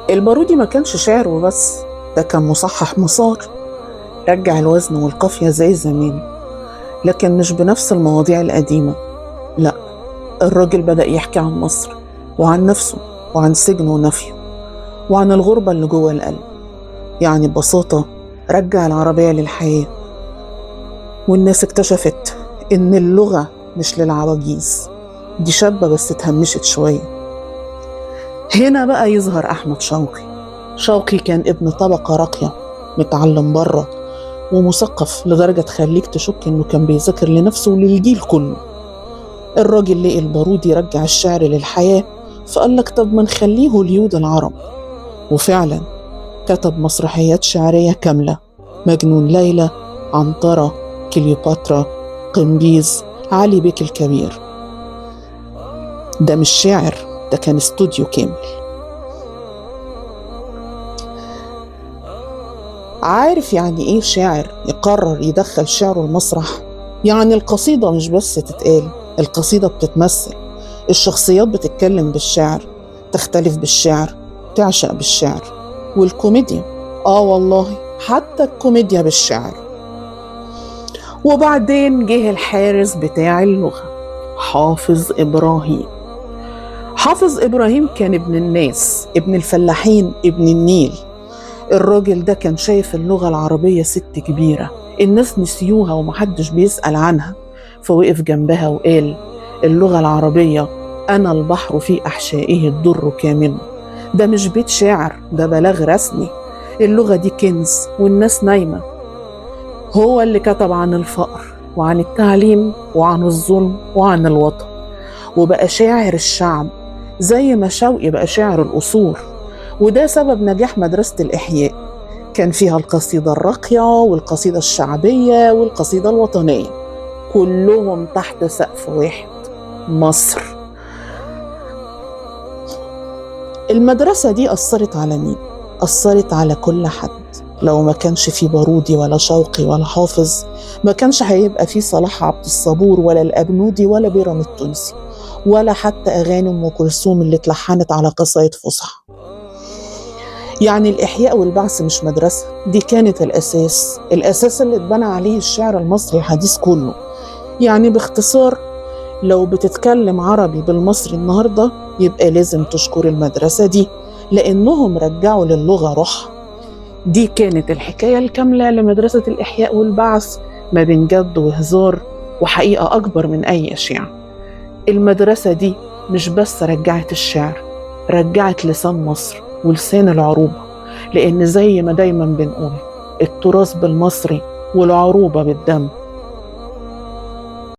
البارودي ما كانش شعر وبس، ده كان مصحح مسار، رجع الوزن والقافية زي زمان، لكن مش بنفس المواضيع القديمة. لا، الراجل بدأ يحكي عن مصر وعن نفسه وعن سجنه ونفيه وعن الغربة اللي جوه القلب. يعني ببساطة رجع العربية للحياة، والناس اكتشفت إن اللغة مش للعواجيز، دي شابة بس اتهمشت شوية. هنا بقى يظهر أحمد شوقي. شوقي كان ابن طبقة راقية، متعلم بره ومثقف لدرجة تخليك تشك إنه كان بيذاكر لنفسه وللجيل كله. الراجل لقي البارودي يرجع الشعر للحياة، فقال لك طب ما نخليه هوليود العرب. وفعلا كتب مسرحيات شعرية كاملة: مجنون ليلى، عنترة، كليوباترا، قمبيز، علي بيك الكبير. ده مش شعر، ده كان استوديو كامل. عارف يعني ايه شاعر يقرر يدخل شعره المسرح؟ يعني القصيدة مش بس تتقال، القصيدة بتتمثل. الشخصيات بتتكلم بالشعر، تختلف بالشعر، تعشق بالشعر. والكوميديا، والله حتى الكوميديا بالشعر. وبعدين جه الحارس بتاع اللغة، حافظ إبراهيم. حافظ إبراهيم كان ابن الناس، ابن الفلاحين، ابن النيل. الراجل ده كان شايف اللغة العربية ست كبيرة، الناس نسيوها ومحدش بيسأل عنها، فوقف جنبها وقال: اللغة العربية أنا البحر في أحشائه الدر كامن. ده مش بيت شعر، ده بلاغ رسمي. اللغة دي كنز والناس نايمة. هو اللي كتب عن الفقر وعن التعليم وعن الظلم وعن الوطن، وبقى شاعر الشعب زي ما شوقي بقى شاعر الأصول. وده سبب نجاح مدرسة الإحياء. كان فيها القصيدة الراقية والقصيدة الشعبية والقصيدة الوطنية، كلهم تحت سقف واحد: مصر. المدرسة دي أثرت على مين؟ أثرت على كل حد. لو ما كانش فيه بارودي ولا شوقي ولا حافظ، ما كانش هيبقى فيه صلاح عبد الصبور ولا الأبنودي ولا بيرام التونسي، ولا حتى أغاني أم كلثوم اللي اتلحنت على قصايد فصحى. يعني الإحياء والبعث مش مدرسة، دي كانت الأساس اللي اتبنى عليه الشعر المصري الحديث كله. يعني باختصار، لو بتتكلم عربي بالمصري النهاردة يبقى لازم تشكر المدرسة دي، لأنهم رجعوا للغة روحها. دي كانت الحكاية الكاملة لمدرسة الإحياء والبعث، ما بين جد وهزار وحقيقة أكبر من أي شيء. المدرسة دي مش بس رجعت الشعر، رجعت لسان مصر ولسان العروبة. لأن زي ما دايما بنقول، التراث بالمصري والعروبة بالدم.